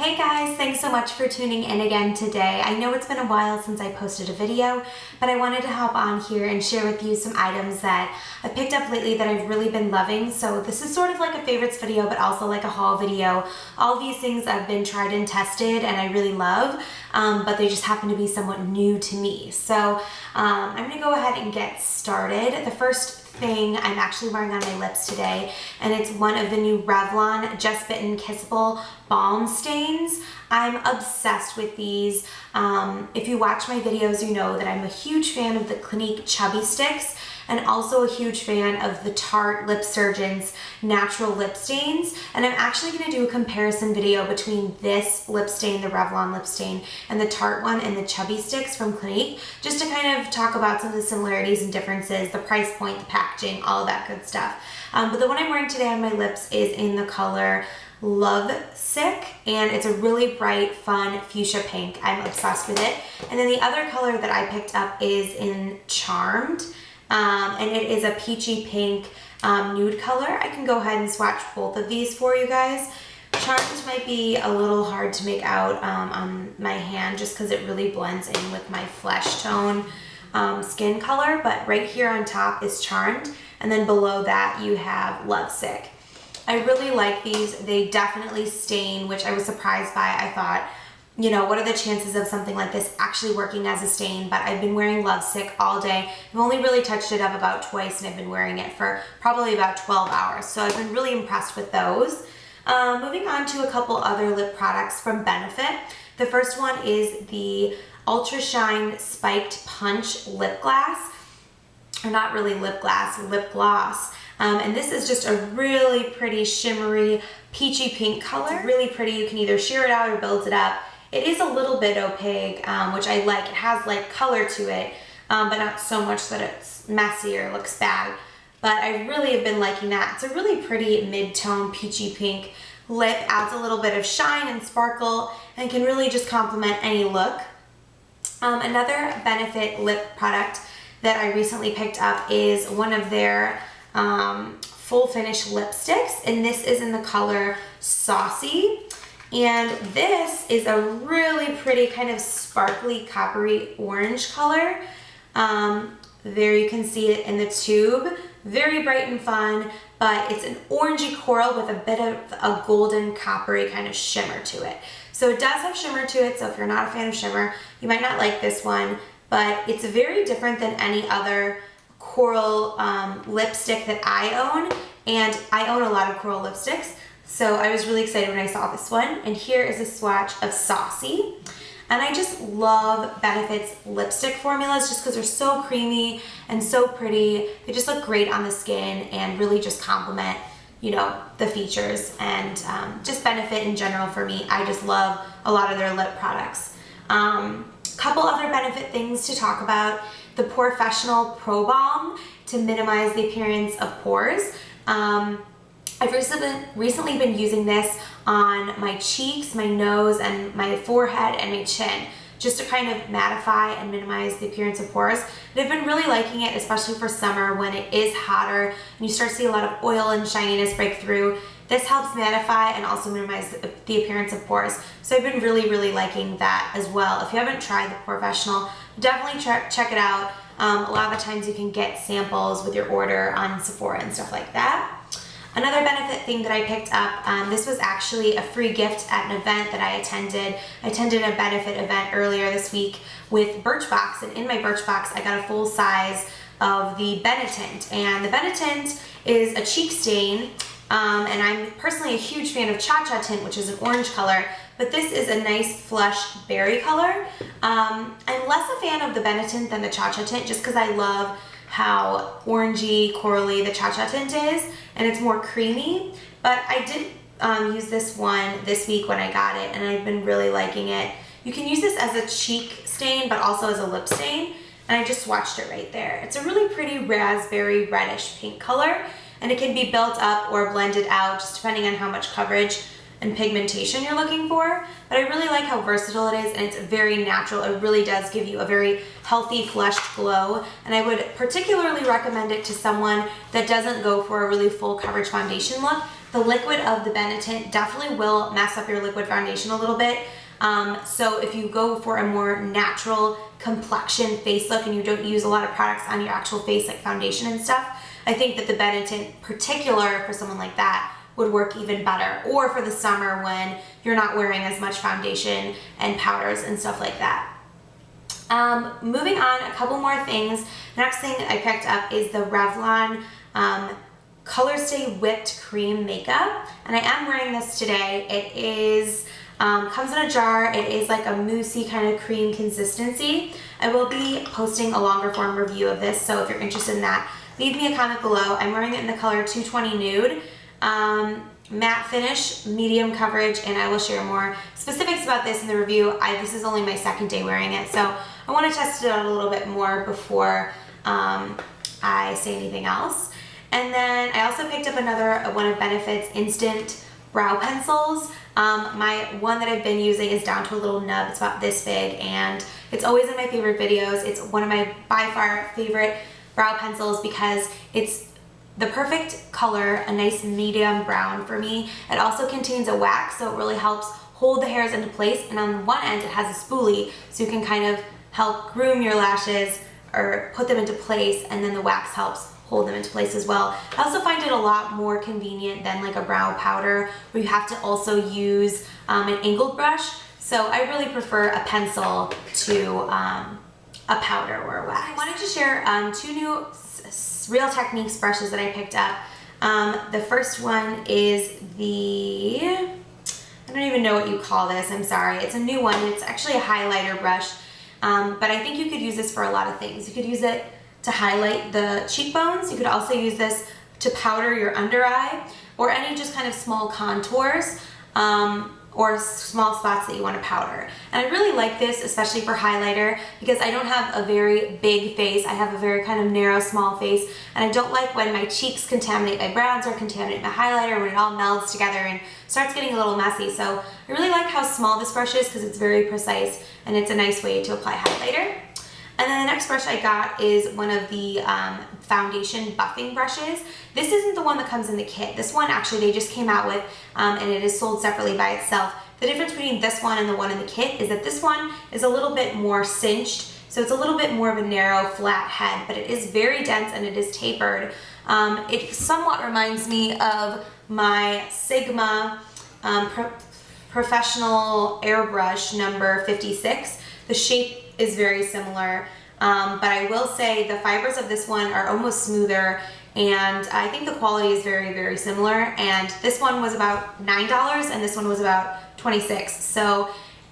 Hey guys, thanks so much for tuning in again today. I know it's been a while since I posted a video, but I wanted to hop on here and share with you some items that I picked up lately that I've really been loving. So this is sort of like a favorites video, but also like a haul video. All these things have been tried and tested and I really love, but they just happen to be somewhat new to me. So I'm gonna go ahead and get started. The first thing I'm actually wearing on my lips today, and it's one of the new Revlon Just Bitten Kissable Balm stains. I'm obsessed with these. If you watch my videos, you know that I'm a huge fan of the Clinique Chubby Sticks and also a huge fan of the Tarte Lip Surgeon's natural lip stains. And I'm actually going to do a comparison video between this lip stain, the Revlon lip stain, and the Tarte one and the Chubby Sticks from Clinique, just to kind of talk about some of the similarities and differences, the price point, the packaging, all of that good stuff. But the one I'm wearing today on my lips is in the color Lovesick, and it's a really bright, fun fuchsia pink. I'm obsessed with it. And then the other color that I picked up is in Charmed, and it is a peachy pink nude color. I can go ahead and swatch both of these for you guys. Charmed might be a little hard to make out on my hand just because it really blends in with my flesh tone skin color, but right here on top is Charmed, and then below that you have Lovesick. I really like these. They definitely stain, which I was surprised by. I thought, you know, what are the chances of something like this actually working as a stain? But I've been wearing Lovesick all day. I've only really touched it up about twice, and I've been wearing it for probably about 12 hours. So I've been really impressed with those. Moving on to a couple other lip products from Benefit. The first one is the Ultra Shine Spiked Punch Lip Glass. Or not really lip glass, lip gloss. And this is just a really pretty shimmery peachy pink color. It's really pretty. You can either sheer it out or build it up. It is a little bit opaque, which I like. It has like color to it, but not so much that it's messy or looks bad. But I really have been liking that. It's a really pretty mid-tone peachy pink lip. Adds a little bit of shine and sparkle and can really just complement any look. Another Benefit lip product that I recently picked up is one of their full finish lipsticks, and this is in the color Saucy, and this is a really pretty kind of sparkly coppery orange color. There you can see it in the tube, very bright and fun, but it's an orangey coral with a bit of a golden coppery kind of shimmer to it. So it does have shimmer to it, so if you're not a fan of shimmer, you might not like this one, but it's very different than any other coral lipstick that I own, and I own a lot of coral lipsticks, so I was really excited when I saw this one. And here is a swatch of Saucy, and I just love Benefit's lipstick formulas just because they're so creamy and so pretty. They just look great on the skin and really just complement, you know, the features, and just Benefit in general for me. I just love a lot of their lip products. Couple other Benefit things to talk about. The Porefessional Pro Balm to minimize the appearance of pores. I've recently been using this on my cheeks, my nose, and my forehead and my chin, just to kind of mattify and minimize the appearance of pores. And I've been really liking it, especially for summer when it is hotter and you start to see a lot of oil and shininess break through. This helps mattify and also minimize the appearance of pores. So I've been really liking that as well. If you haven't tried the Porefessional, definitely check it out. A lot of the times you can get samples with your order on Sephora and stuff like that. Another Benefit thing that I picked up, this was actually a free gift at an event that I attended. I attended a Benefit event earlier this week with Birchbox, and in my Birchbox I got a full size of the Benetint. And the Benetint is a cheek stain, and I'm personally a huge fan of Cha-Cha Tint, which is an orange color, but this is a nice flush berry color. I'm less a fan of the Benetint than the Cha-Cha Tint just because I love how orangey, corally the Cha-Cha Tint is, and it's more creamy. But I did use this one this week when I got it, and I've been really liking it. You can use this as a cheek stain, but also as a lip stain, and I just swatched it right there. It's a really pretty raspberry reddish pink color, and it can be built up or blended out just depending on how much coverage and pigmentation you're looking for. But I really like how versatile it is, and it's very natural. It really does give you a very healthy, fleshed glow, and I would particularly recommend it to someone that doesn't go for a really full coverage foundation look, The liquid of the Benetint definitely will mess up your liquid foundation a little bit. So if you go for a more natural complexion face look and you don't use a lot of products on your actual face like foundation and stuff, I think that the Benetint particular for someone like that would work even better. Or for the summer when you're not wearing as much foundation and powders and stuff like that. Moving on, a couple more things. The next thing I picked up is the Revlon Colorstay Whipped Cream makeup, and I am wearing this today. It is comes in a jar. It is like a moussey kind of cream consistency. I will be posting a longer form review of this, so if you're interested in that, leave me a comment below. I'm wearing it in the color 220 Nude. Matte finish, medium coverage, and I will share more specifics about this in the review. This is only my second day wearing it, so I want to test it out a little bit more before I say anything else. And then I also picked up another one of Benefit's Instant Brow Pencils. My one that I've been using is down to a little nub. It's about this big, and it's always in my favorite videos. It's one of my by far favorite brow pencils because it's the perfect color, a nice medium brown for me. It also contains a wax, so it really helps hold the hairs into place, and on one end it has a spoolie, so you can kind of help groom your lashes or put them into place, and then the wax helps hold them into place as well. I also find it a lot more convenient than like a brow powder where you have to also use an angled brush, so I really prefer a pencil to a powder or a wax. I wanted to share two new Real Techniques brushes that I picked up. The first one is the, I don't even know what you call this, I'm sorry. It's a new one. It's actually a highlighter brush, but I think you could use this for a lot of things. You could use it to highlight the cheekbones. You could also use this to powder your under eye or any just kind of small contours or small spots that you want to powder. And I really like this, especially for highlighter, because I don't have a very big face. I have a very kind of narrow, small face, and I don't like when my cheeks contaminate my brows or contaminate my highlighter, when it all melds together and starts getting a little messy. So I really like how small this brush is because it's very precise and it's a nice way to apply highlighter. And then the next brush I got is one of the foundation buffing brushes. This isn't the one that comes in the kit. This one actually they just came out with and it is sold separately by itself. The difference between this one and the one in the kit is that this one is a little bit more cinched, so it's a little bit more of a narrow flat head, but it is very dense and it is tapered. It somewhat reminds me of my Sigma Porefessional airbrush number 56. The shape is very similar, but I will say the fibers of this one are almost smoother, and I think the quality is very, very similar. And this one was about $9 and this one was about $26. So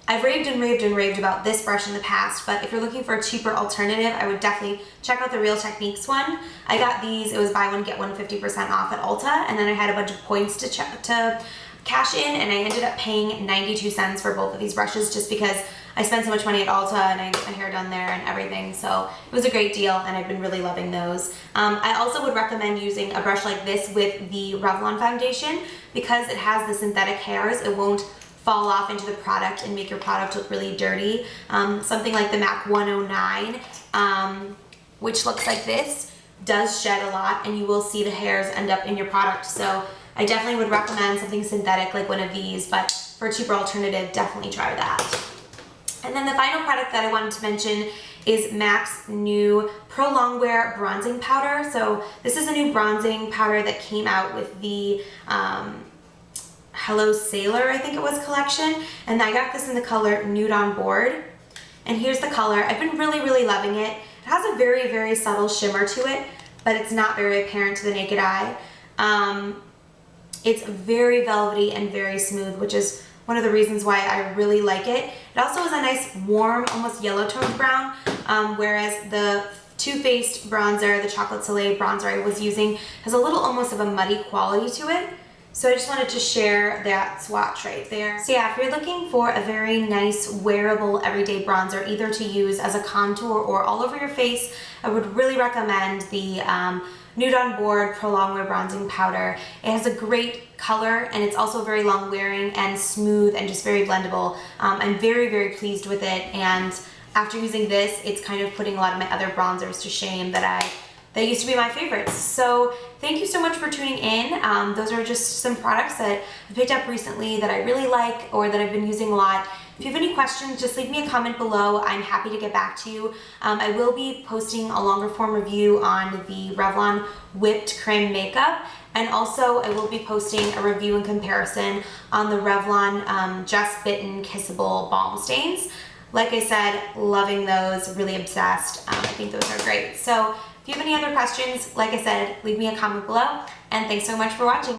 I've raved and raved and raved about this brush in the past, but if you're looking for a cheaper alternative, I would definitely check out the Real Techniques one. I got these, it was buy one get one 50% off at Ulta, and then I had a bunch of points to cash in, and I ended up paying 92 cents for both of these brushes just because I spent so much money at Ulta and I get my hair done there and everything, so it was a great deal and I've been really loving those. I also would recommend using a brush like this with the Revlon foundation because it has the synthetic hairs. It won't fall off into the product and make your product look really dirty. Something like the MAC 109, which looks like this, does shed a lot and you will see the hairs end up in your product. So I definitely would recommend something synthetic like one of these, but for a cheaper alternative, definitely try that. And then the final product that I wanted to mention is MAC's new Prolongwear bronzing powder. So this is a new bronzing powder that came out with the Hello Sailor, I think it was, collection. And I got this in the color Nude on Board. And here's the color. I've been really, really loving it. It has a very, very subtle shimmer to it, but it's not very apparent to the naked eye. It's very velvety and very smooth, which is one of the reasons why I really like it. It also is a nice warm, almost yellow toned brown, whereas the Too Faced bronzer, the Chocolate Soleil bronzer I was using, has a little almost of a muddy quality to it. So I just wanted to share that swatch right there. So yeah, if you're looking for a very nice wearable everyday bronzer, either to use as a contour or all over your face, I would really recommend the Nude on Board Prolongwear bronzing powder. It has a great color and it's also very long wearing and smooth and just very blendable. I'm very, very pleased with it, and after using this, it's kind of putting a lot of my other bronzers to shame that I that used to be my favorites. So thank you so much for tuning in. Those are just some products that I picked up recently that I really like or that I've been using a lot. If you have any questions, just leave me a comment below. I'm happy to get back to you. I will be posting a longer form review on the Revlon Whipped Creme makeup, and also I will be posting a review and comparison on the Revlon Just Bitten Kissable Balm stains. Like I said, loving those, really obsessed. I think those are great. So if you have any other questions, like I said, leave me a comment below, and thanks so much for watching.